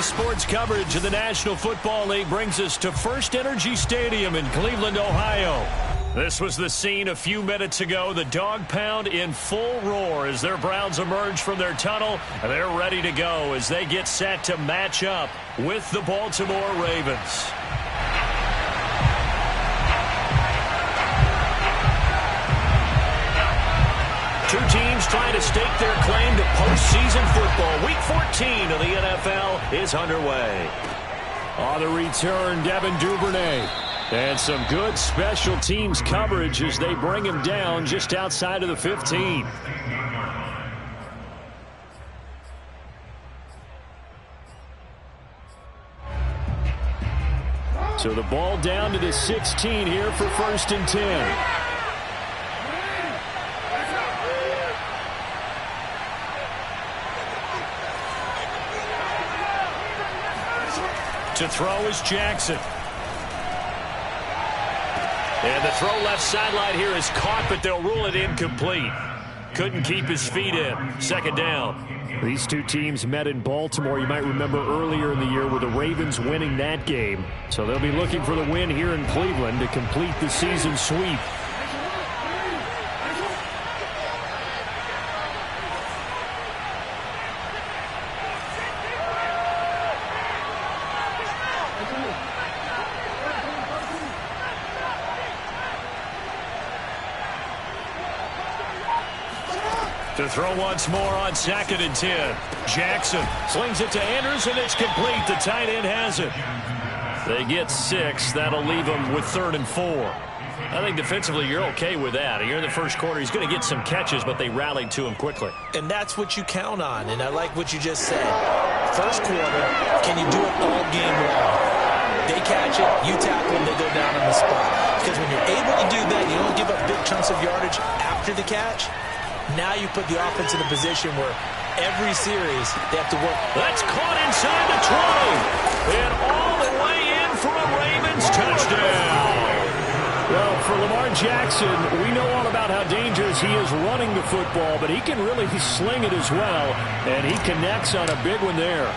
Sports coverage of the National Football League brings us to First Energy Stadium in Cleveland, Ohio. This was the scene a few minutes ago. The dog pound in full roar as their Browns emerge from their tunnel. They're ready to go as they get set to match up with the Baltimore Ravens. Two teams trying to stake their claim to postseason football. Week 14 of the NFL is underway. On the return, Devin Duvernay. And some good special teams coverage as they bring him down just outside of the 15. So the ball down to the 16 here for 1st and 10. To throw is Jackson. And the throw left sideline here is caught, but they'll rule it incomplete. Couldn't keep his feet in. 2nd down. These two teams met in Baltimore. You might remember earlier in the year with the Ravens winning that game. So they'll be looking for the win here in Cleveland to complete the season sweep. To throw once more on 2nd and 10. Jackson slings it to Andrews, and it's complete. The tight end has it. They get 6. That'll leave them with 3rd and 4. I think defensively you're okay with that. You're in the first quarter. He's going to get some catches, but they rallied to him quickly. And that's what you count on, and I like what you just said. First quarter, can you do it all game long? They catch it, you tackle them, they go down on the spot. Because when you're able to do that, you don't give up big chunks of yardage after the catch. Now you put the offense in a position where every series they have to work. That's caught inside the 20. And all the way in for a Ravens touchdown. Well, for Lamar Jackson, we know all about how dangerous he is running the football, but he can really sling it as well. And he connects on a big one there.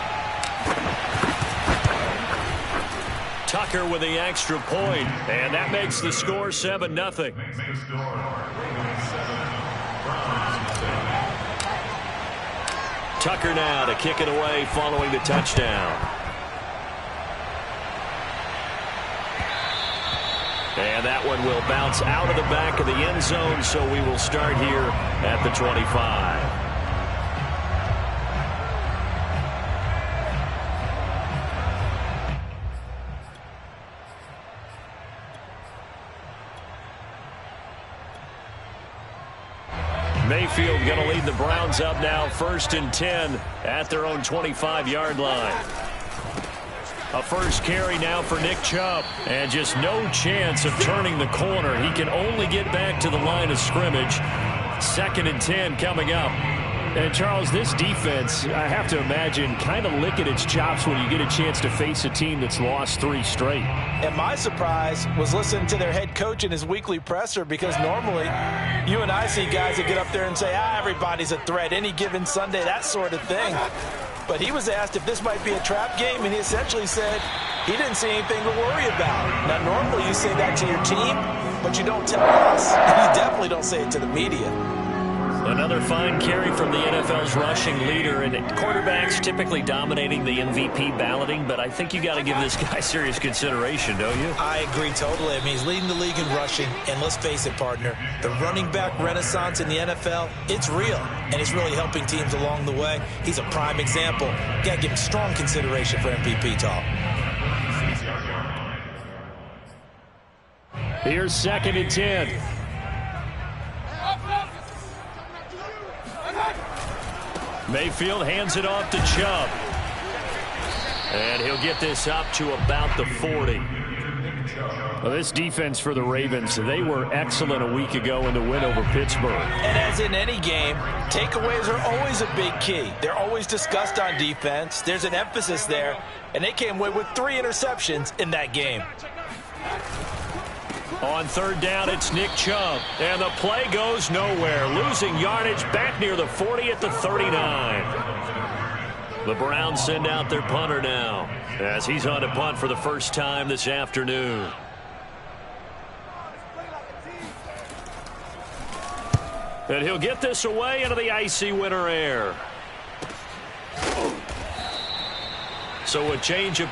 Tucker with the extra point, and that makes the score 7-0. Tucker now to kick it away following the touchdown. And that one will bounce out of the back of the end zone, so we will start here at the 25. Mayfield going to lead the Browns up now, 1st and 10 at their own 25-yard line. A first carry now for Nick Chubb, and just no chance of turning the corner. He can only get back to the line of scrimmage. 2nd and 10 coming up. And, Charles, this defense, I have to imagine, kind of licking its chops when you get a chance to face a team that's lost 3 straight. And my surprise was listening to their head coach in his weekly presser, because normally you and I see guys that get up there and say, everybody's a threat any given Sunday, that sort of thing. But he was asked if this might be a trap game, and he essentially said he didn't see anything to worry about. Now, normally you say that to your team, but you don't tell us. And you definitely don't say it to the media. Another fine carry from the NFL's rushing leader, and quarterbacks typically dominating the MVP balloting, but I think you got to give this guy serious consideration, don't you? I agree totally. I mean, he's leading the league in rushing, and let's face it, partner, the running back renaissance in the NFL, it's real, and it's really helping teams along the way. He's a prime example. Got to give him strong consideration for MVP talk. Here's 2nd and 10. Mayfield hands it off to Chubb. And he'll get this up to about the 40. Well, this defense for the Ravens, they were excellent a week ago in the win over Pittsburgh. And as in any game, takeaways are always a big key. They're always discussed on defense. There's an emphasis there, and they came away with 3 interceptions in that game. On third down, it's Nick Chubb, and the play goes nowhere, losing yardage back near the 40 at the 39. The Browns send out their punter now, as he's on to punt for the first time this afternoon. And he'll get this away into the icy winter air. So a change of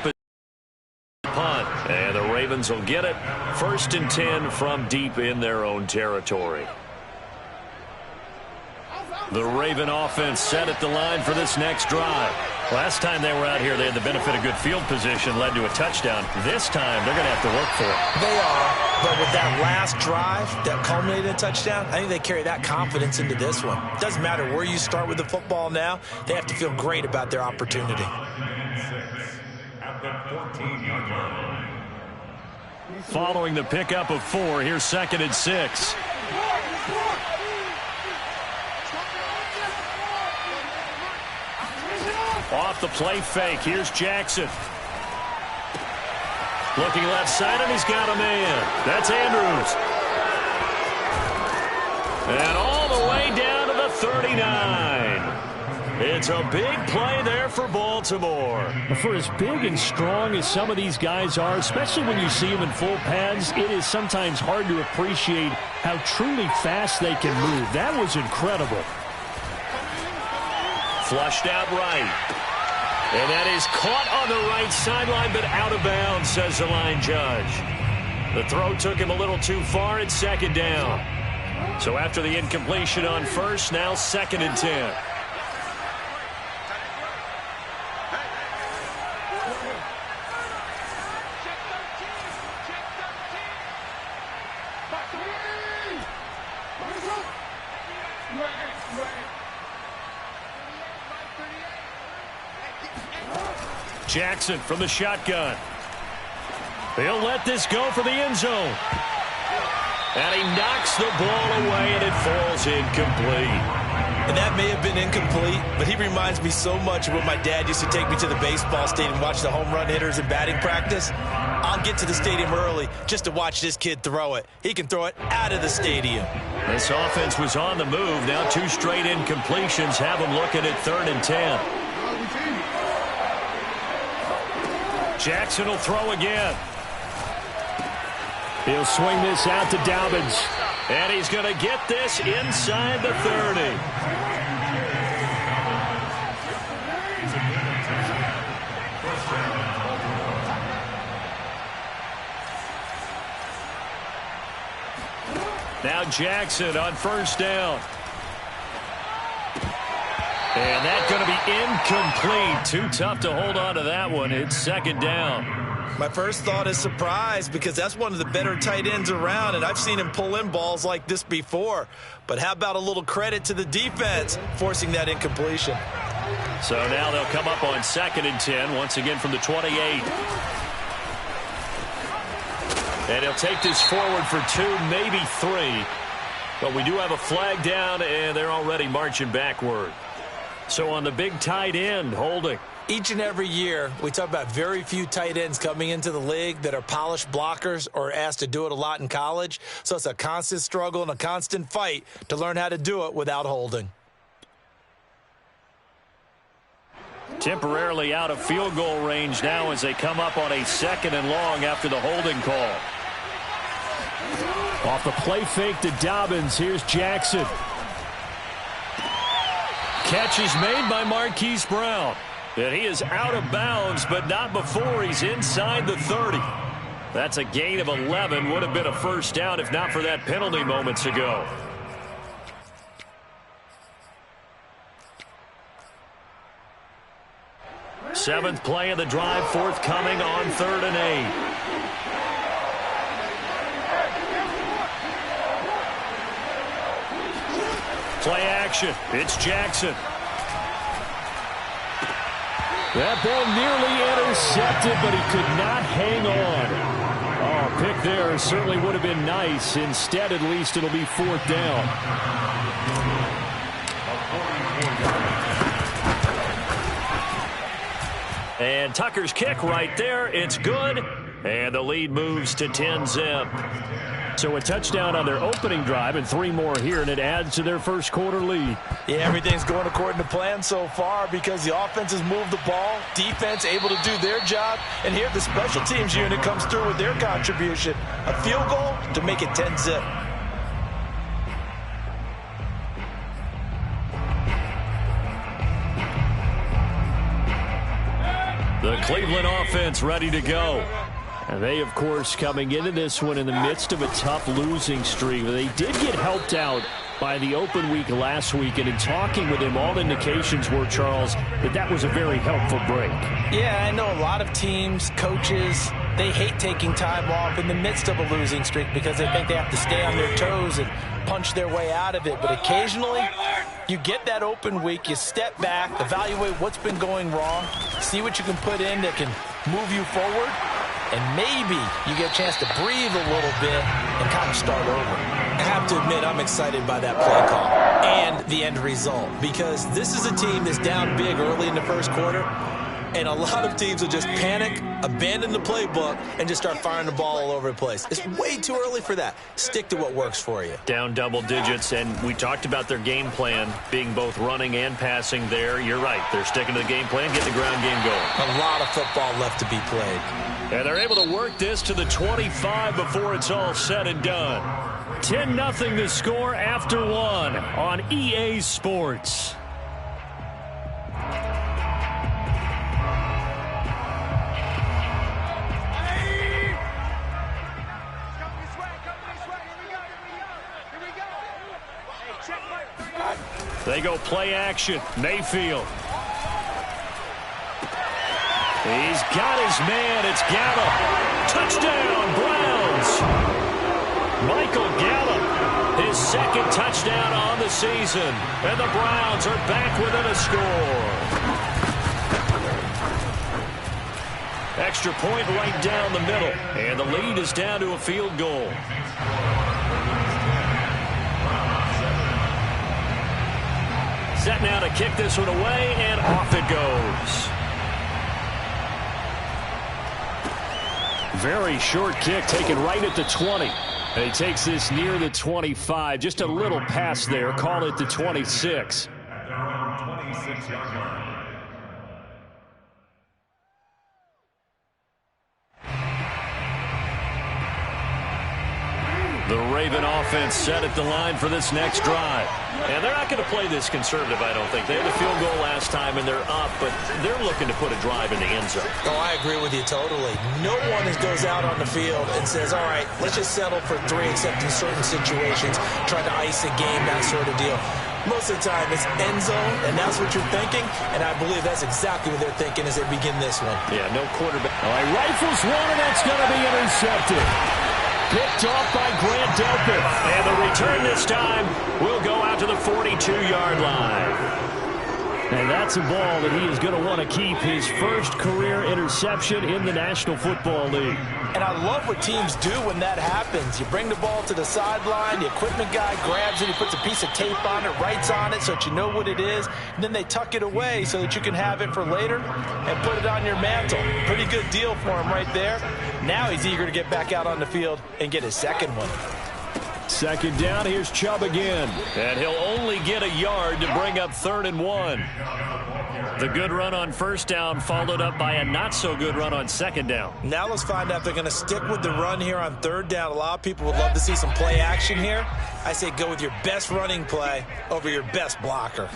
punt, and the Ravens will get it. 1st and 10 from deep in their own territory. The Raven offense set at the line for this next drive. Last time they were out here, they had the benefit of good field position, led to a touchdown. This time, they're going to have to work for it. They are, but with that last drive that culminated in a touchdown, I think they carry that confidence into this one. It doesn't matter where you start with the football now. They have to feel great about their opportunity. Following the pickup of 4, here's 2nd and 6. Off the play fake, here's Jackson. Looking left side, and he's got a man. That's Andrews. And all the way down to the 39. It's a big play there for Baltimore. For as big and strong as some of these guys are, especially when you see them in full pads, it is sometimes hard to appreciate how truly fast they can move. That was incredible. Flushed out right. And that is caught on the right sideline, but out of bounds, says the line judge. The throw took him a little too far. It's 2nd down. So after the incompletion on 1st, now 2nd and 10. Jackson from the shotgun. He'll let this go for the end zone. And he knocks the ball away, and it falls incomplete. And that may have been incomplete, but he reminds me so much of when my dad used to take me to the baseball stadium and watch the home run hitters in batting practice. I'll get to the stadium early just to watch this kid throw it. He can throw it out of the stadium. This offense was on the move. Now 2 straight incompletions have them looking at 3rd and 10. Jackson will throw again. He'll swing this out to Dobbins. And he's going to get this inside the 30. Now Jackson on 1st down. And that's going to be incomplete. Too tough to hold on to that one. It's 2nd down. My first thought is surprise, because that's one of the better tight ends around, and I've seen him pull in balls like this before. But how about a little credit to the defense forcing that incompletion? So now they'll come up on 2nd and 10, once again from the 28. And he'll take this forward for 2, maybe 3. But we do have a flag down, and they're already marching backward. So on the big tight end, holding. Each and every year, we talk about very few tight ends coming into the league that are polished blockers or asked to do it a lot in college. So it's a constant struggle and a constant fight to learn how to do it without holding. Temporarily out of field goal range now as they come up on a 2nd and long after the holding call. Off the play fake to Dobbins, here's Jackson. Catch is made by Marquise Brown. And he is out of bounds, but not before he's inside the 30. That's a gain of 11. Would have been a 1st down if not for that penalty moments ago. Seventh play of the drive, forthcoming on 3rd and 8. Play action. It's Jackson. That ball nearly intercepted, but he could not hang on. Oh, back there certainly would have been nice. Instead, at least, it'll be 4th down. And Tucker's kick right there. It's good. And the lead moves to 10-zip. So a touchdown on their opening drive and 3 more here, and it adds to their first quarter lead. Yeah, everything's going according to plan so far because the offense has moved the ball, defense able to do their job, and here the special teams unit comes through with their contribution. A field goal to make it 10-zip. The Cleveland offense ready to go. And they, of course, coming into this one in the midst of a tough losing streak. They did get helped out by the open week last week, and in talking with him, all indications were, Charles, that was a very helpful break. Yeah, I know a lot of teams, coaches, they hate taking time off in the midst of a losing streak because they think they have to stay on their toes and punch their way out of it. But occasionally, you get that open week, you step back, evaluate what's been going wrong, see what you can put in that can move you forward, and maybe you get a chance to breathe a little bit and kind of start over. I have to admit, I'm excited by that play call and the end result because this is a team that's down big early in the first quarter, and a lot of teams will just panic, abandon the playbook, and just start firing the ball all over the place. It's way too early for that. Stick to what works for you. Down double digits, and we talked about their game plan being both running and passing there. You're right. They're sticking to the game plan, getting the ground game going. A lot of football left to be played. And they're able to work this to the 25 before it's all said and done. 10-0 the score after 1 on EA Sports. They go play action. Mayfield. He's got his man. It's Gallup. Touchdown, Browns. Michael Gallup, his second touchdown on the season. And the Browns are back within a score. Extra point right down the middle. And the lead is down to a field goal. Set now to kick this one away, and off it goes. Very short kick taken right at the 20. And he takes this near the 25. Just a little pass there. Call it the 26. At their own 26-yard line. The Raven offense set at the line for this next drive. And they're not going to play this conservative, I don't think. They had a field goal last time, and they're up, but they're looking to put a drive in the end zone. Oh, I agree with you totally. No one goes out on the field and says, all right, let's just settle for 3, except in certain situations, try to ice a game, that sort of deal. Most of the time, it's end zone, and that's what you're thinking, and I believe that's exactly what they're thinking as they begin this one. Yeah, no quarterback. All right, rifles one, and that's going to be intercepted. Picked off by Grant Delpit. And the return this time will go out to the 42-yard line. And that's a ball that he is going to want to keep, his first career interception in the National Football League. And I love what teams do when that happens. You bring the ball to the sideline, the equipment guy grabs it, he puts a piece of tape on it, writes on it so that you know what it is, and then they tuck it away so that you can have it for later and put it on your mantle. Pretty good deal for him right there. Now he's eager to get back out on the field and get his second one. Second down, here's Chubb again. And he'll only get a yard to bring up 3rd and 1. The good run on first down followed up by a not-so-good run on second down. Now let's find out if they're going to stick with the run here on 3rd down. A lot of people would love to see some play action here. I say go with your best running play over your best blocker.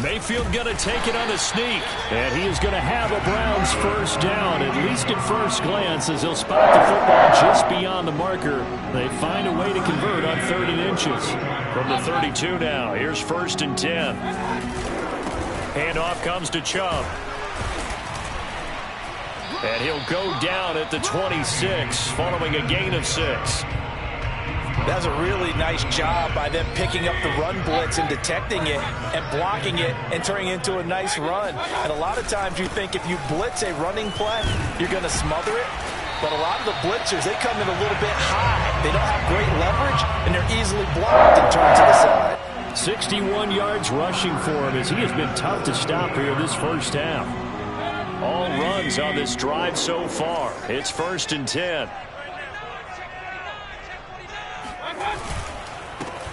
Mayfield going to take it on the sneak. And he is going to have a Browns first down, at least at first glance, as he'll spot the football just beyond the marker. They find a way to convert on 3rd and inches. From the 32 now, here's 1st and 10. Handoff comes to Chubb. And he'll go down at the 26, following a gain of 6. That's a really nice job by them picking up the run blitz and detecting it and blocking it and turning it into a nice run. And a lot of times you think if you blitz a running play, you're going to smother it. But a lot of the blitzers, they come in a little bit high. They don't have great leverage, and they're easily blocked and turned to the side. 61 yards rushing for him as he has been tough to stop here this first half. All runs on this drive so far. It's 1st and 10.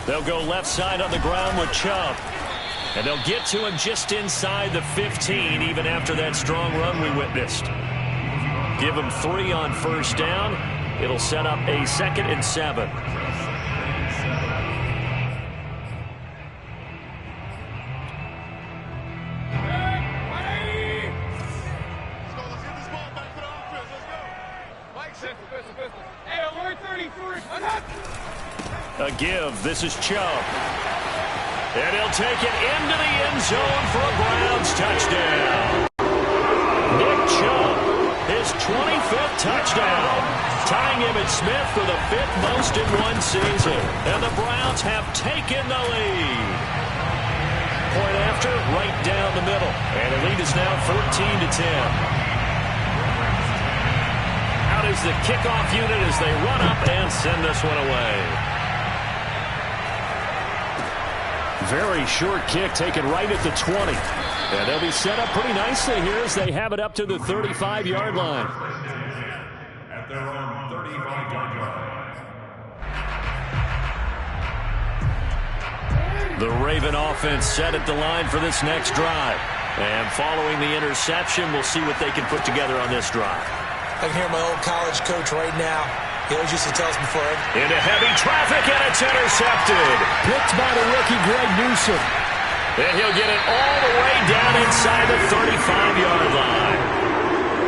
They'll go left side on the ground with Chubb. And they'll get to him just inside the 15, even after that strong run we witnessed. Give him 3 on first down. It'll set up a 2nd and 7. A give. This is Chubb. And he'll take it into the end zone for a Browns touchdown. Nick Chubb, his 25th touchdown, tying Emmitt Smith for the 5th most in one season. And the Browns have taken the lead. Point after, right down the middle. And the lead is now 14-10. Out is the kickoff unit as they run up and send this one away. Very short kick taken right at the 20. And they'll be set up pretty nicely here as they have it up to the 35-yard line. At their own 35-yard line. The Raven offense set at the line for this next drive. And following the interception, we'll see what they can put together on this drive. I can hear my old college coach right now. He always used to tell us before. Into heavy traffic, and it's intercepted. Picked by the rookie Greg Newsome. And he'll get it all the way down inside the 35-yard line.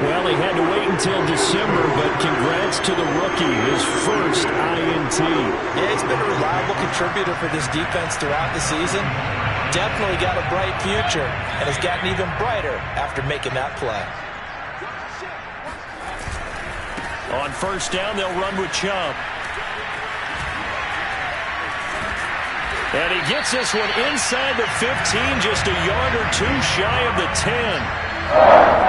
Well, he had to wait until December, but congrats to the rookie, his first INT. Yeah, he's been a reliable contributor for this defense throughout the season. Definitely got a bright future, and has gotten even brighter after making that play. On first down, they'll run with Chubb. And he gets this one inside the 15, just a yard or two shy of the 10.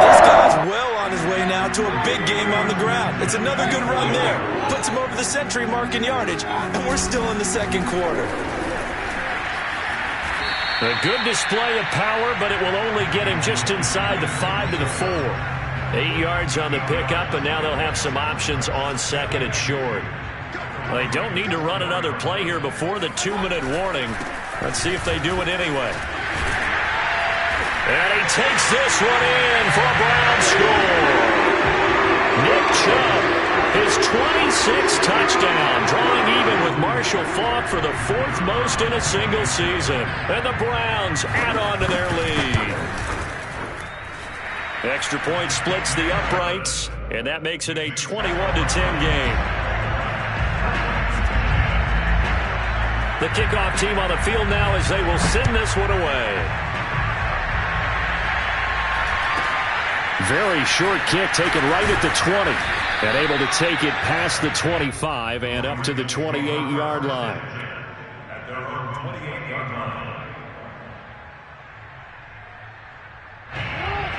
This guy's well on his way now to a big game on the ground. It's another good run there. Puts him over the century mark in yardage, and we're still in the second quarter. A good display of power, but it will only get him just inside the 5 to the 4. 8 yards on the pickup, and now they'll have some options on 2nd and short. Well, they don't need to run another play here before the 2-minute warning. Let's see if they do it anyway. And he takes this one in for a Browns score. Nick Chubb, his 26th touchdown, drawing even with Marshall Faulk for the 4th most in a single season. And the Browns add on to their lead. Extra point splits the uprights, and that makes it a 21-10 game. The kickoff team on the field now as they will send this one away. Very short kick taken right at the 20. And able to take it past the 25 and up to the 28-yard line. At their own 28-yard line.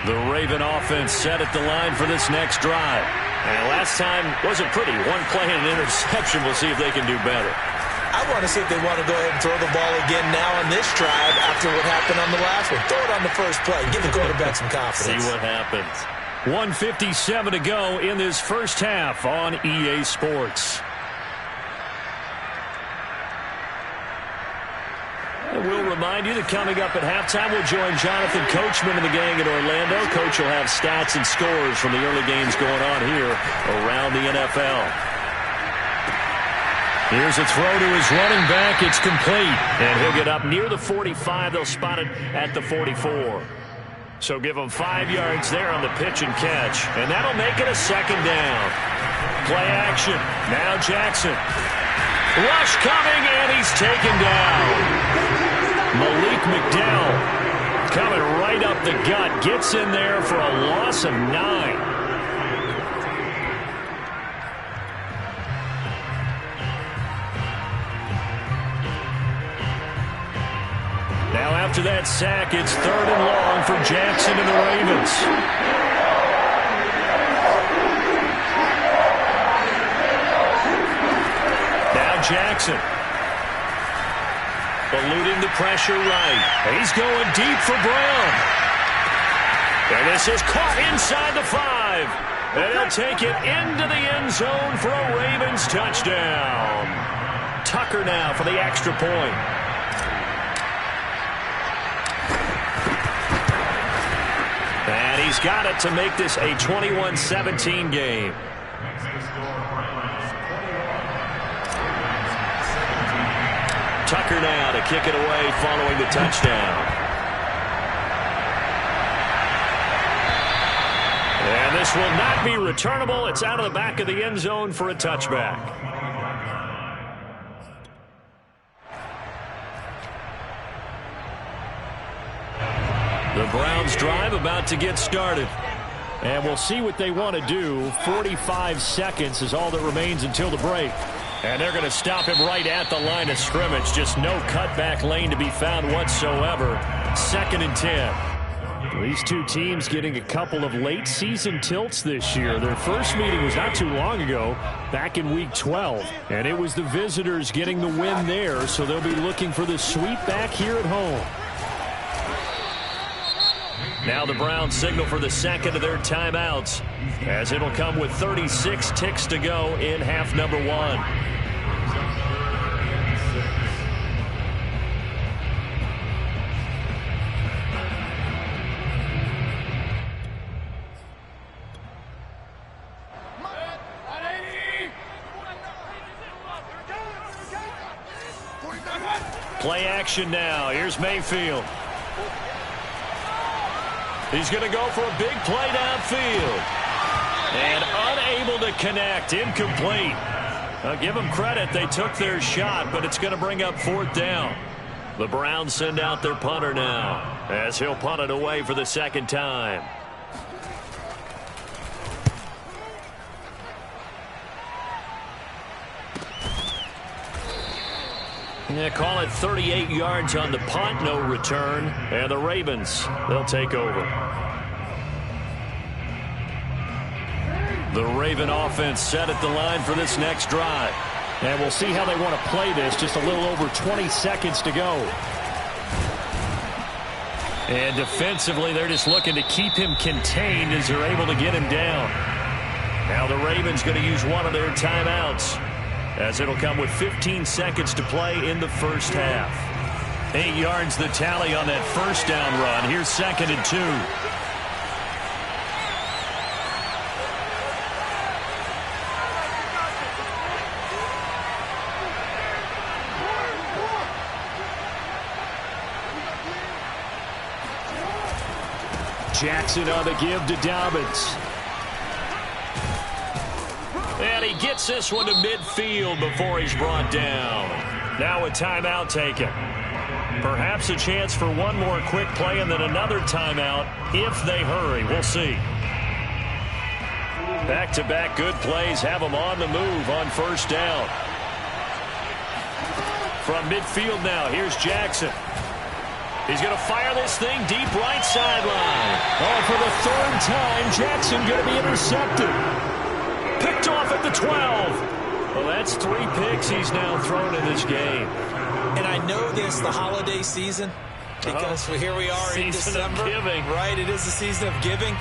The Raven offense set at the line for this next drive. And last time wasn't pretty. One play and an interception. We'll see if they can do better. I want to see if they want to go ahead and throw the ball again now on this drive after what happened on the last one. Throw it on the first play. Give the quarterback some confidence. See what happens. 1:57 to go in this first half on EA Sports. And we'll remind you that coming up at halftime, we'll join Jonathan Coachman and the gang in Orlando. Coach will have stats and scores from the early games going on here around the NFL. Here's a throw to his running back. It's complete. And he'll get up near the 45. They'll spot it at the 44. So give him 5 yards there on the pitch and catch. And that'll make it a 2nd down. Play action. Now Jackson. Rush coming, and he's taken down. Malik McDowell coming right up the gut. Gets in there for a loss of 9. Now after that sack, it's 3rd and long for Jackson and the Ravens. Jackson. Eluding the pressure right. He's going deep for Brown. And this is caught inside the 5. And he'll take it into the end zone for a Ravens touchdown. Tucker now for the extra point. And he's got it to make this a 21-17 game. Tucker now to kick it away following the touchdown. And this will not be returnable. It's out of the back of the end zone for a touchback. The Browns drive about to get started. And we'll see what they want to do. 45 seconds is all that remains until the break. And they're going to stop him right at the line of scrimmage. Just no cutback lane to be found whatsoever. 2nd and 10. These two teams getting a couple of late season tilts this year. Their first meeting was not too long ago, back in week 12. And it was the visitors getting the win there, so they'll be looking for the sweep back here at home. Now the Browns signal for the second of their timeouts, as it'll come with 36 ticks to go in half number 1. Play action now. Here's Mayfield. He's going to go for a big play downfield. And unable to connect. Incomplete. I'll give them credit. They took their shot, but it's going to bring up 4th down. The Browns send out their punter now, as he'll punt it away for the second time. Yeah, call it 38 yards on the punt, no return. And the Ravens, they'll take over. The Raven offense set at the line for this next drive. And we'll see how they want to play this. Just a little over 20 seconds to go. And defensively, they're just looking to keep him contained as they're able to get him down. Now the Ravens going to use one of their timeouts, as it'll come with 15 seconds to play in the first half. 8 yards the tally on that first down run. Here's 2nd and 2. Jackson on the give to Dobbins. And he gets this one to midfield before he's brought down. Now a timeout taken. Perhaps a chance for one more quick play and then another timeout if they hurry. We'll see. Back-to-back good plays have them on the move on first down. From midfield now, here's Jackson. He's going to fire this thing deep right sideline. Oh, for the 3rd time, Jackson going to be intercepted. Picked off at the 12. Well, that's 3 picks he's now thrown in this game. And I know this, the holiday season, because here we are in December. Of giving. Right, it is the season of giving.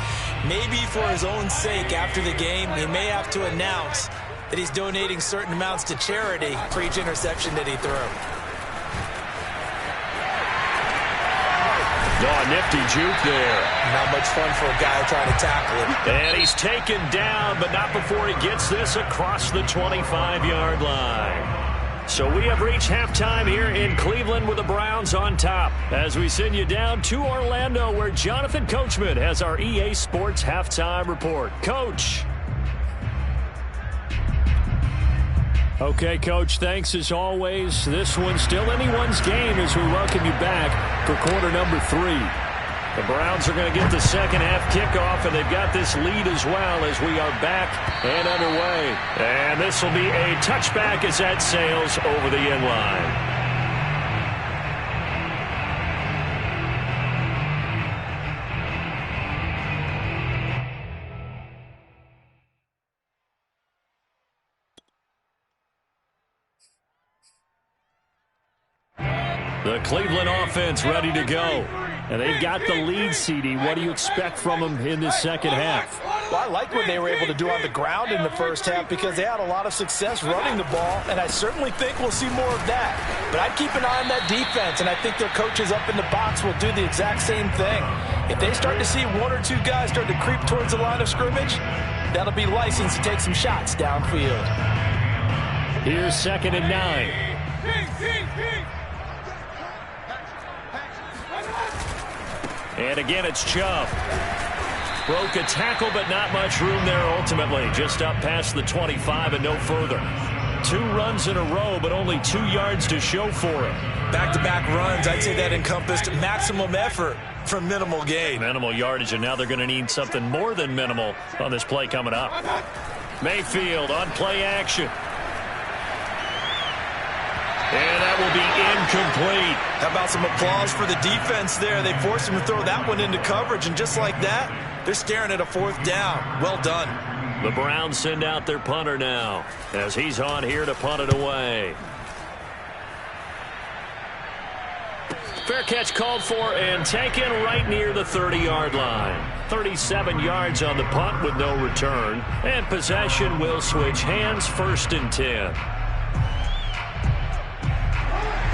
Maybe for his own sake after the game, he may have to announce that he's donating certain amounts to charity for each interception that he threw. Oh, nifty juke there. Not much fun for a guy trying to tackle it. And he's taken down, but not before he gets this across the 25-yard line. So we have reached halftime here in Cleveland with the Browns on top, as we send you down to Orlando, where Jonathan Coachman has our EA Sports halftime report. Coach. Okay, Coach, thanks as always. This one's still anyone's game as we welcome you back for quarter number 3. The Browns are going to get the second half kickoff, and they've got this lead as well as we are back and underway. And this will be a touchback as that sails over the end line. The Cleveland offense ready to go. And they've got the lead, CD. What do you expect from them in this second half? Well, I like what they were able to do on the ground in the first half because they had a lot of success running the ball, and I certainly think we'll see more of that. But I'd keep an eye on that defense, and I think their coaches up in the box will do the exact same thing. If they start to see one or two guys start to creep towards the line of scrimmage, that'll be license to take some shots downfield. Here's 2nd and 9. And again, it's Chubb. Broke a tackle, but not much room there ultimately. Just up past the 25 and no further. 2 runs in a row, but only 2 yards to show for him. Back-to-back runs, I'd say that encompassed maximum effort for minimal gain. Minimal yardage, and now they're going to need something more than minimal on this play coming up. Mayfield on play action. And that will be incomplete. How about some applause for the defense there? They forced him to throw that one into coverage, and just like that, they're staring at a 4th down. Well done. The Browns send out their punter now as he's on here to punt it away. Fair catch called for and taken right near the 30-yard line. 37 yards on the punt with no return. And possession will switch hands, 1st and 10.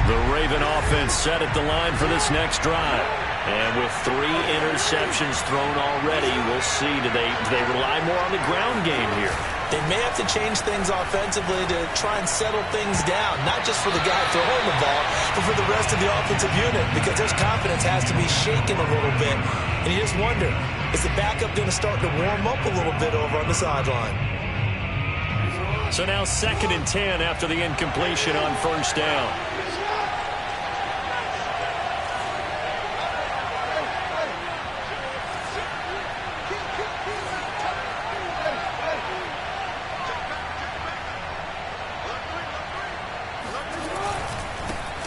The Raven offense set at the line for this next drive. And with 3 interceptions thrown already, we'll see. Do they rely more on the ground game here? They may have to change things offensively to try and settle things down, not just for the guy throwing the ball, but for the rest of the offensive unit, because their confidence has to be shaken a little bit. And you just wonder, is the backup going to start to warm up a little bit over on the sideline? So now 2nd and 10 after the incompletion on 1st down.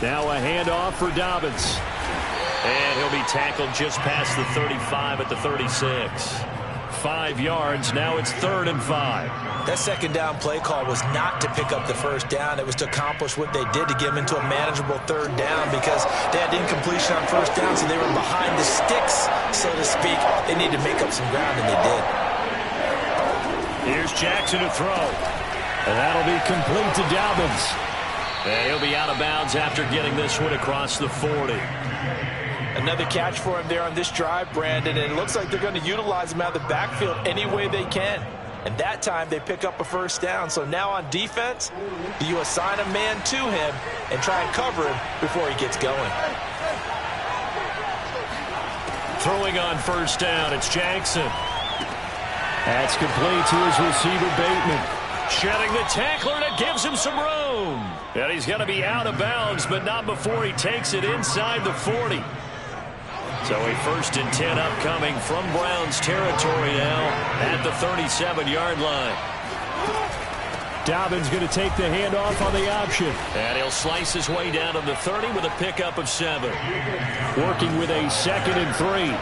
Now a handoff for Dobbins. And he'll be tackled just past the 35 at the 36. 5 yards. Now it's 3rd and 5. That 2nd down play call was not to pick up the 1st down. It was to accomplish what they did to get them into a manageable 3rd down because they had incompletion on 1st down, so they were behind the sticks, so to speak. They need to make up some ground, and they did. Here's Jackson to throw. And that'll be complete to Dobbins. And he'll be out of bounds after getting this one across the 40. Another catch for him there on this drive, Brandon, and it looks like they're going to utilize him out of the backfield any way they can. And that time they pick up a 1st down. So now on defense, do you assign a man to him and try and cover him before he gets going? Throwing on 1st down, it's Jackson. That's complete to his receiver, Bateman. Shedding the tackler, and it gives him some room. And he's going to be out of bounds, but not before he takes it inside the 40. So a 1st and 10 upcoming from Browns territory now at the 37-yard line. Dobbins going to take the handoff on the option. And he'll slice his way down to the 30 with a pickup of 7. Working with a 2nd and 3.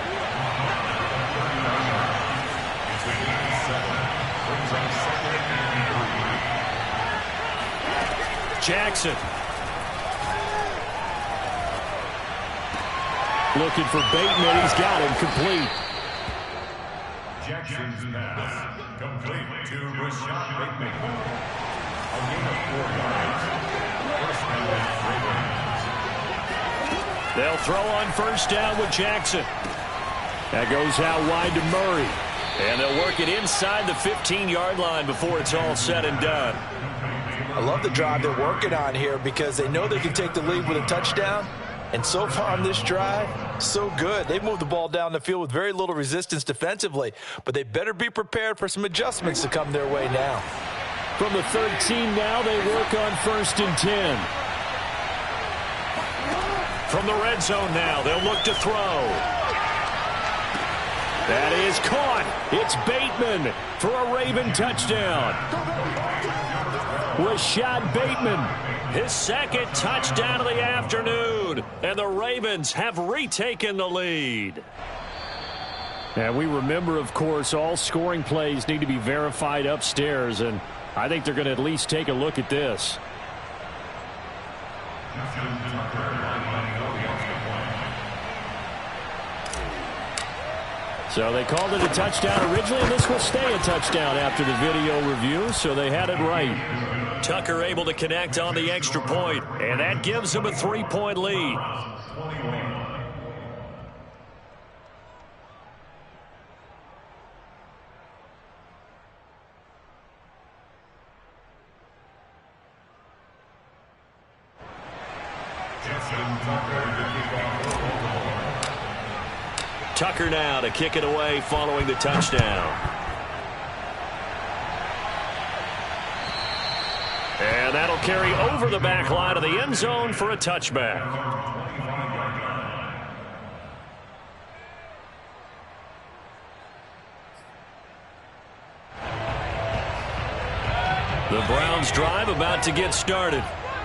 Jackson. Looking for Bateman. He's got him complete. Jackson's pass complete to Rashad Bateman. A gain of 4 yards. First down, Ravens. They'll throw on 1st down with Jackson. That goes out wide to Murray. And they'll work it inside the 15-yard line before it's all said and done. I love the drive they're working on here because they know they can take the lead with a touchdown. And so far on this drive, so good. They've moved the ball down the field with very little resistance defensively, but they better be prepared for some adjustments to come their way now. From the 13 now, they work on 1st and 10. From the red zone now, they'll look to throw. That is caught. It's Bateman for a Raven touchdown. Rashad Bateman. His 2nd touchdown of the afternoon. And the Ravens have retaken the lead. And we remember, of course, all scoring plays need to be verified upstairs. And I think they're going to at least take a look at this. So they called it a touchdown originally, and this will stay a touchdown after the video review, so they had it right. Tucker able to connect on the extra point, and that gives him a 3-point lead. Tucker now to kick it away following the touchdown. And that'll carry over the back line of the end zone for a touchback. The Browns drive about to get started.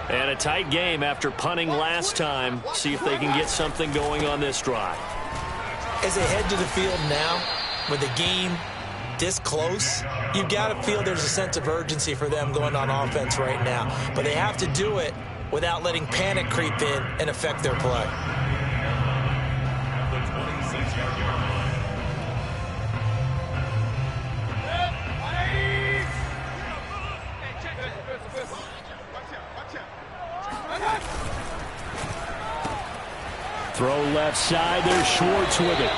And a tight game after punting last time. See if they can get something going on this drive. As they head to the field now, with the game this close, you've got to feel there's a sense of urgency for them going on offense right now. But they have to do it without letting panic creep in and affect their play. Throw left side. There's Schwartz with it.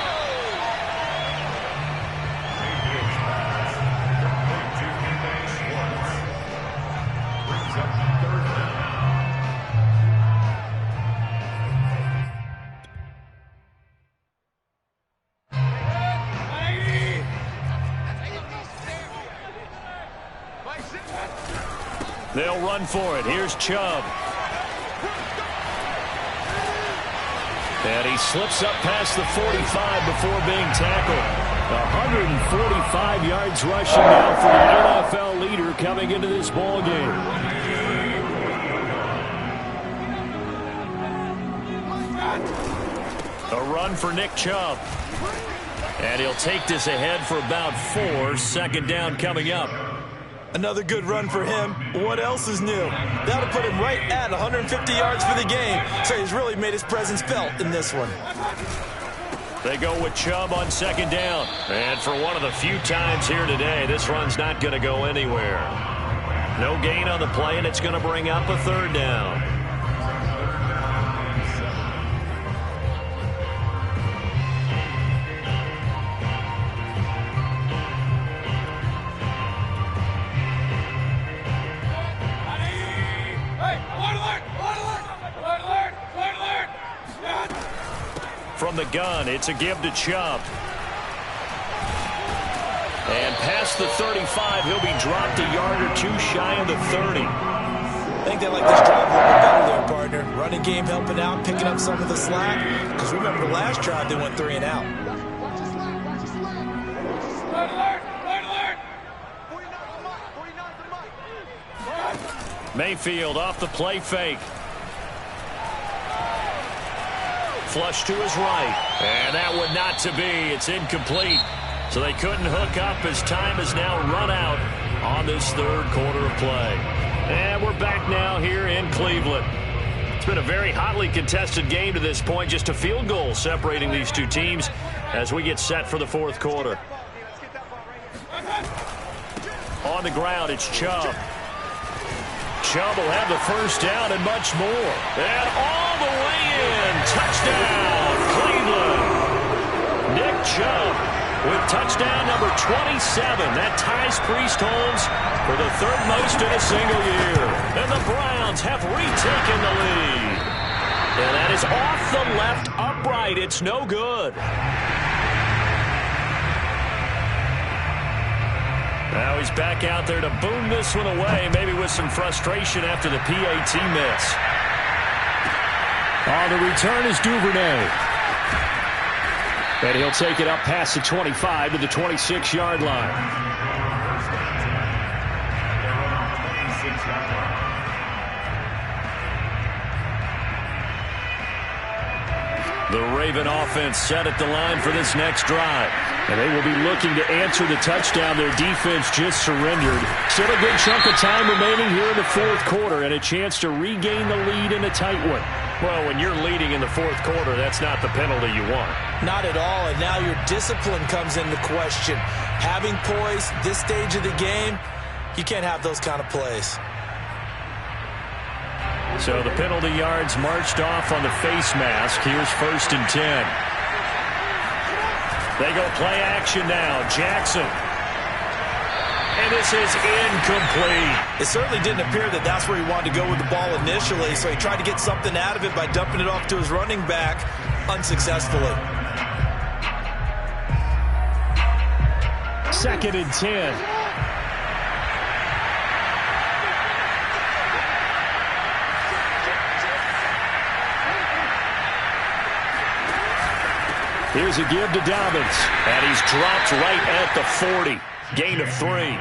They'll run for it. Here's Chubb. And he slips up past the 45 before being tackled. 145 yards rushing now for the NFL leader coming into this ball game. A run for Nick Chubb. And he'll take this ahead for about 4. Second down coming up. Another good run for him. What else is new? That'll put him right at 150 yards for the game. So he's really made his presence felt in this one. They go with Chubb on second down. And for one of the few times here today, this run's not going to go anywhere. No gain on the play, and it's going to bring up a third down. From the gun, it's a give to Chubb. And past the 35, he'll be dropped a yard or two shy of the 30. I think they like this drive a little bit better there, partner. Running game helping out, picking up some of the slack. Because remember the last drive, they went 3 and out. Mayfield off the play fake. Flush to his right. And that would not to be. It's incomplete. So they couldn't hook up as time has now run out on this third quarter of play. And we're back now here in Cleveland. It's been a very hotly contested game to this point. Just a field goal separating these two teams as we get set for the fourth quarter. On the ground, it's Chubb. Chubb will have the first down and much more. And all the way in. Touchdown, Cleveland. Nick Chubb with touchdown number 27. That ties Priest Holmes for the third most in a single year. And the Browns have retaken the lead. And that is off the left upright. It's no good. Now he's back out there to boom this one away, maybe with some frustration after the PAT miss. On the return is Duvernay. And he'll take it up past the 25 to the 26-yard line. The Raven offense set at the line for this next drive. And they will be looking to answer the touchdown their defense just surrendered. Still a good chunk of time remaining here in the fourth quarter and a chance to regain the lead in a tight one. Well, when you're leading in the fourth quarter, that's not the penalty you want. Not at all, and now your discipline comes into question. Having poise this stage of the game, you can't have those kind of plays. So the penalty yards marched off on the face mask. Here's 1st and 10. They go play action now. Jackson. And this is incomplete. It certainly didn't appear that that's where he wanted to go with the ball initially, so he tried to get something out of it by dumping it off to his running back unsuccessfully. 2nd and 10. Here's a give to Dobbins. And he's dropped right at the 40. Gain of 3.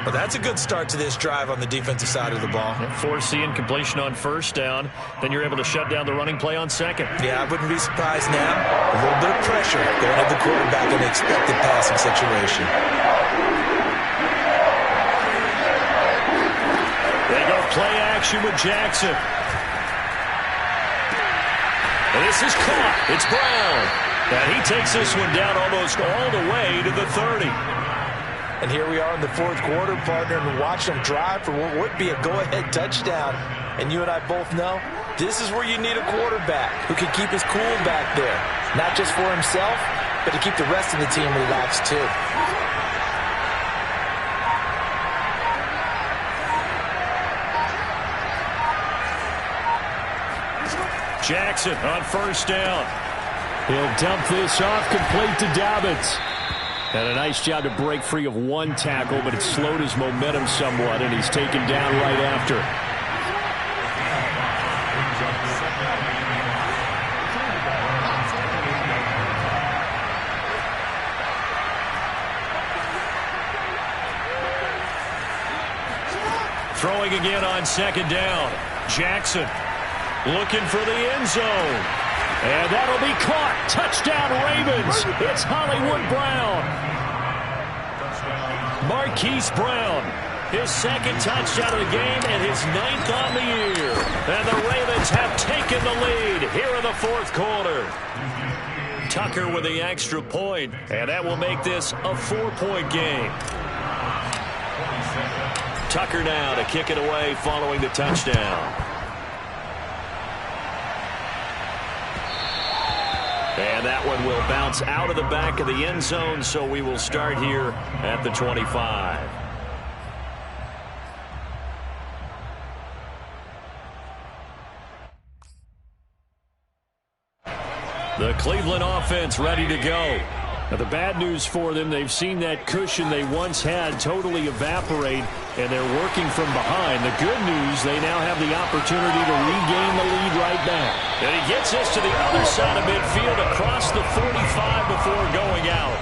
Well, that's a good start to this drive on the defensive side of the ball. Force the incompletion on 1st down. Then you're able to shut down the running play on 2nd. Yeah, I wouldn't be surprised now. A little bit of pressure going at the quarterback in the expected passing situation. They go play action with Jackson. And this is caught. It's Brown. And he takes this one down almost all the way to the 30. And here we are in the fourth quarter, partner, and watch them drive for what would be a go-ahead touchdown. And you and I both know this is where you need a quarterback who can keep his cool back there. Not just for himself, but to keep the rest of the team relaxed too. Jackson on 1st down. He'll dump this off complete to Dobbins. And a nice job to break free of one tackle, but it slowed his momentum somewhat, and he's taken down right after. Throwing again on 2nd down. Jackson looking for the end zone. And that'll be caught. Touchdown, Ravens. It's Hollywood Brown. Marquise Brown. His 2nd touchdown of the game and his 9th on the year. And the Ravens have taken the lead here in the fourth quarter. Tucker with the extra point. And that will make this a 4-point game. Tucker now to kick it away following the touchdown. And that one will bounce out of the back of the end zone, so we will start here at the 25. The Cleveland offense ready to go. Now, the bad news for them, they've seen that cushion they once had totally evaporate, and they're working from behind. The good news, they now have the opportunity to regain the lead right back. And he gets this to the other side of midfield across the 45 before going out.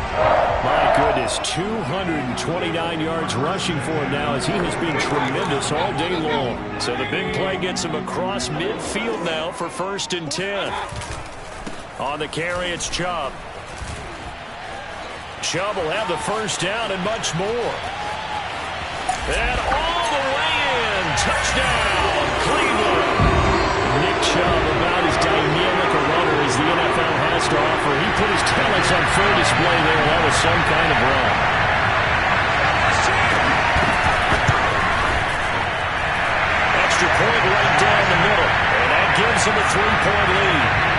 My goodness, 229 yards rushing for him now as he has been tremendous all day long. So the big play gets him across midfield now for 1st and 10. On the carry, it's Chubb. Chubb will have the 1st down and much more. And all the way in. Touchdown, Cleveland. Nick Chubb, about as dynamic a runner as the NFL has to offer. He put his talents on full display there. That was some kind of run. Extra point right down the middle. And that gives him a 3-point lead.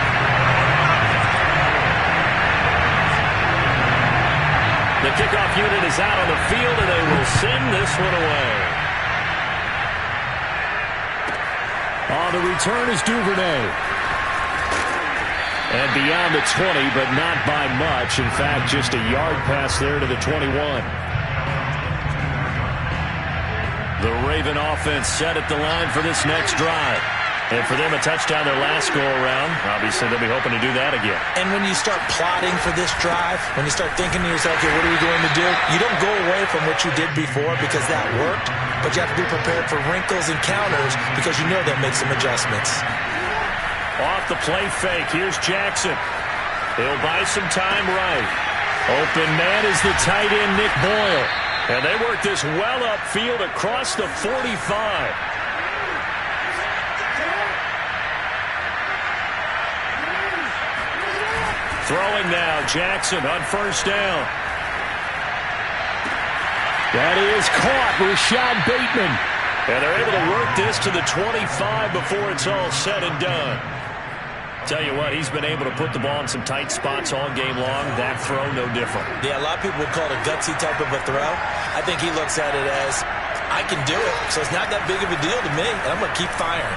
The kickoff unit is out on the field, and they will send this one away. On the return is Duvernay. And beyond the 20, but not by much. In fact, just a yard pass there to the 21. The Raven offense set at the line for this next drive. And for them, a touchdown their last go-around. Obviously, they'll be hoping to do that again. And when you start plotting for this drive, when you start thinking to yourself, okay, what are we going to do? You don't go away from what you did before because that worked, but you have to be prepared for wrinkles and counters because you know they'll make some adjustments. Off the play fake, here's Jackson. He'll buy some time right. Open man is the tight end, Nick Boyle. And they work this well upfield across the 45. Throwing now, Jackson on first down. That is caught, Rashad Bateman. And they're able to work this to the 25 before it's all said and done. Tell you what, he's been able to put the ball in some tight spots all game long. That throw, no different. Yeah, a lot of people would call it a gutsy type of a throw. I think he looks at it as, I can do it, so it's not that big of a deal to me, and I'm going to keep firing.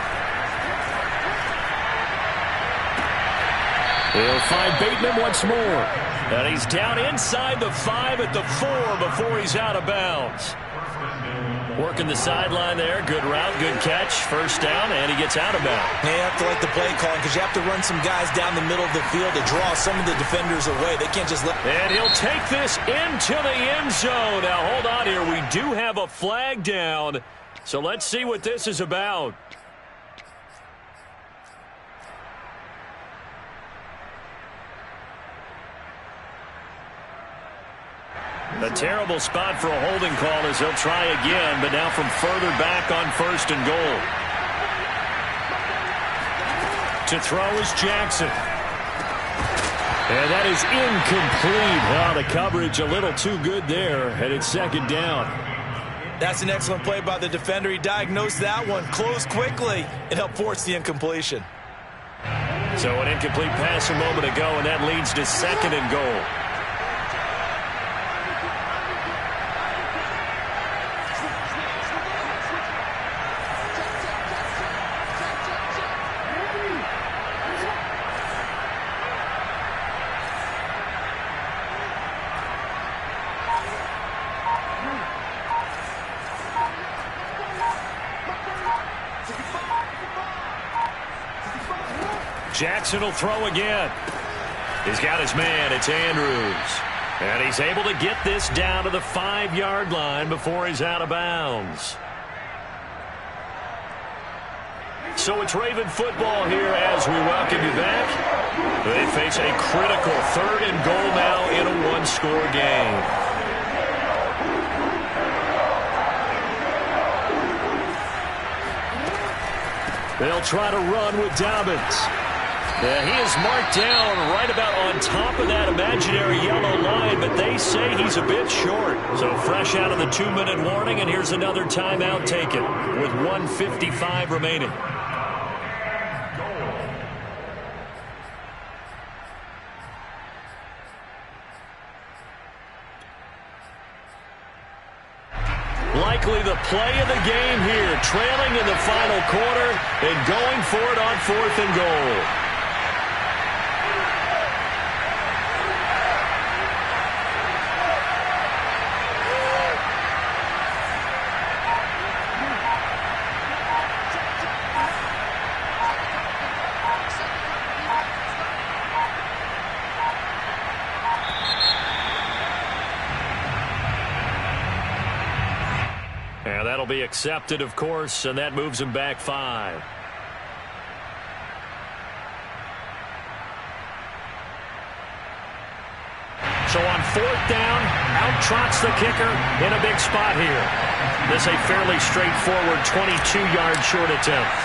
He'll find Bateman once more. And he's down inside the 5 at the 4 before he's out of bounds. Working the sideline there. Good route, good catch. First down, and he gets out of bounds. Yeah, you have to like the play calling because you have to run some guys down the middle of the field to draw some of the defenders away. They can't just let... And he'll take this into the end zone. Now, hold on here. We do have a flag down. So let's see what this is about. A terrible spot for a holding call as he'll try again, but now from further back on first and goal. To throw is Jackson. And that is incomplete. Well, the coverage a little too good there, and it's second down. That's an excellent play by the defender. He diagnosed that one, closed quickly, and helped force the incompletion. So an incomplete pass a moment ago, and that leads to second and goal. Jackson will throw again. He's got his man. It's Andrews. And he's able to get this down to the 5-yard line before he's out of bounds. So it's Raven football here as we welcome you back. They face a critical third and goal now in a one-score game. They'll try to run with Dobbins. Yeah, he is marked down right about on top of that imaginary yellow line, but they say he's a bit short. So fresh out of the 2-minute warning, and here's another timeout taken with 1:55 remaining. Likely the play of the game here, trailing in the final quarter and going for it on 4th and goal. That'll be accepted, of course, and that moves him back 5. So on 4th down, out trots the kicker in a big spot here. This a fairly straightforward 22-yard short attempt.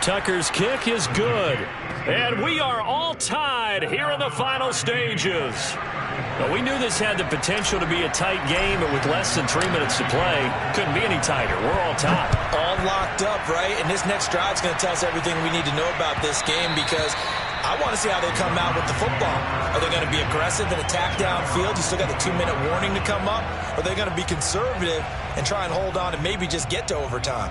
Tucker's kick is good. And we are all tied here in the final stages. Well, we knew this had the potential to be a tight game, but with less than 3 minutes to play, couldn't be any tighter. We're all tied. All locked up, right? And this next drive is going to tell us everything we need to know about this game because I want to see how they come out with the football. Are they going to be aggressive and attack downfield? You still got the 2-minute warning to come up? Or are they going to be conservative and try and hold on and maybe just get to overtime?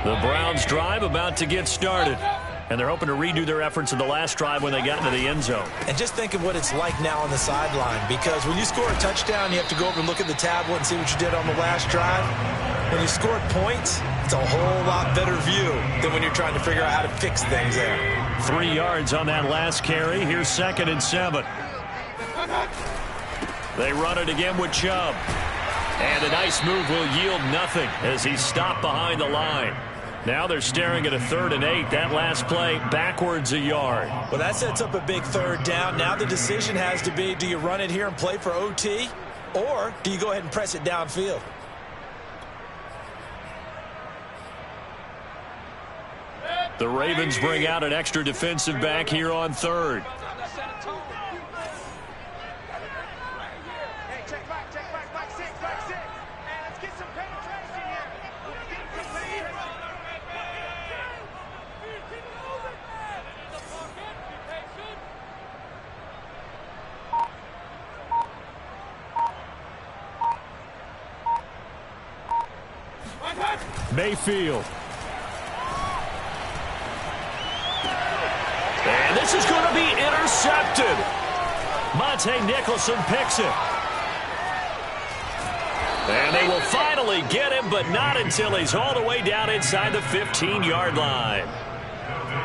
The Browns drive about to get started. And they're hoping to redo their efforts in the last drive when they got into the end zone. And just think of what it's like now on the sideline, because when you score a touchdown, you have to go over and look at the tablet and see what you did on the last drive. When you scored points, it's a whole lot better view than when you're trying to figure out how to fix things there. 3 yards on that last carry. Here's 2nd and 7. They run it again with Chubb. And a nice move will yield nothing as he's stopped behind the line. Now they're staring at a 3rd and 8. That last play backwards a yard. Well, that sets up a big 3rd down. Now the decision has to be, do you run it here and play for OT, or do you go ahead and press it downfield? The Ravens bring out an extra defensive back here on 3rd. Mayfield. And this is going to be intercepted. Monte Nicholson picks it. And they will finally get him, but not until he's all the way down inside the 15-yard line.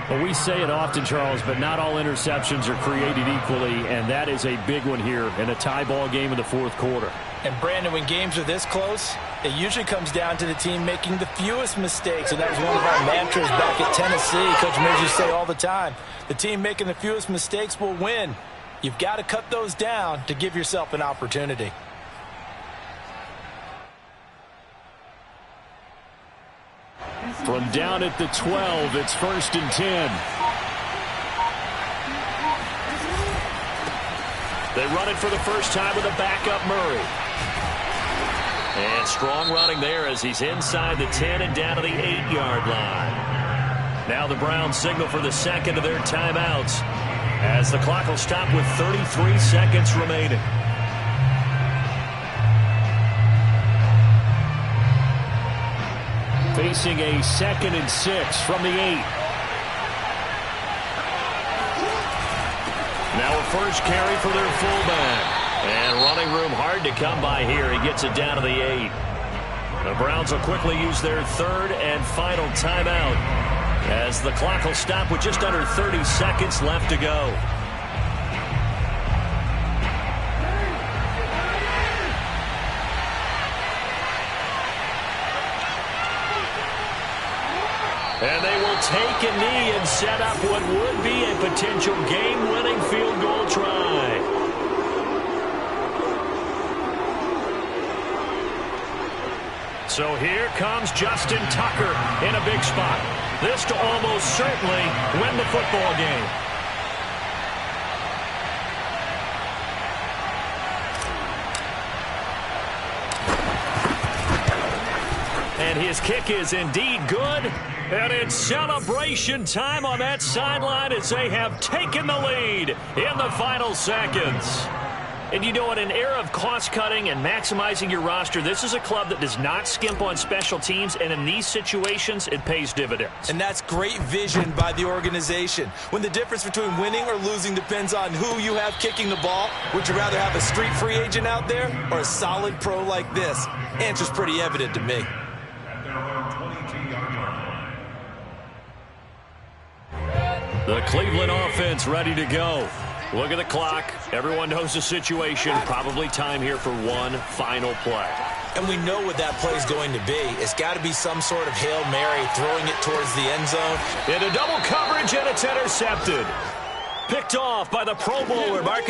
Well, we say it often, Charles, but not all interceptions are created equally, and that is a big one here in a tie ball game in the 4th quarter. And, Brandon, when games are this close, it usually comes down to the team making the fewest mistakes, and that was one of our mantras back at Tennessee. Coach Mears used to say all the time, the team making the fewest mistakes will win. You've got to cut those down to give yourself an opportunity. From down at the 12, it's 1st and 10. They run it for the first time with a backup Murray. And strong running there as he's inside the 10 and down to the 8-yard line. Now the Browns signal for the 2nd of their timeouts as the clock will stop with 33 seconds remaining. Facing a 2nd and 6 from the 8. Now a first carry for their fullback. And running room hard to come by here. He gets it down to the 8. The Browns will quickly use their 3rd and final timeout as the clock will stop with just under 30 seconds left to go. And they will take a knee and set up what would be a potential game-winning field goal try. So here comes Justin Tucker in a big spot. This to almost certainly win the football game. And his kick is indeed good. And it's celebration time on that sideline as they have taken the lead in the final seconds. And you know, in an era of cost-cutting and maximizing your roster, this is a club that does not skimp on special teams, and in these situations, it pays dividends. And that's great vision by the organization. When the difference between winning or losing depends on who you have kicking the ball, would you rather have a street free agent out there or a solid pro like this? Answer's pretty evident to me. At their own 22-yard line. The Cleveland offense ready to go. Look at the clock. Everyone knows the situation. Probably time here for one final play. And we know what that play is going to be. It's got to be some sort of Hail Mary, throwing it towards the end zone. Into double coverage, and it's intercepted. Picked off by the Pro Bowler, Marcus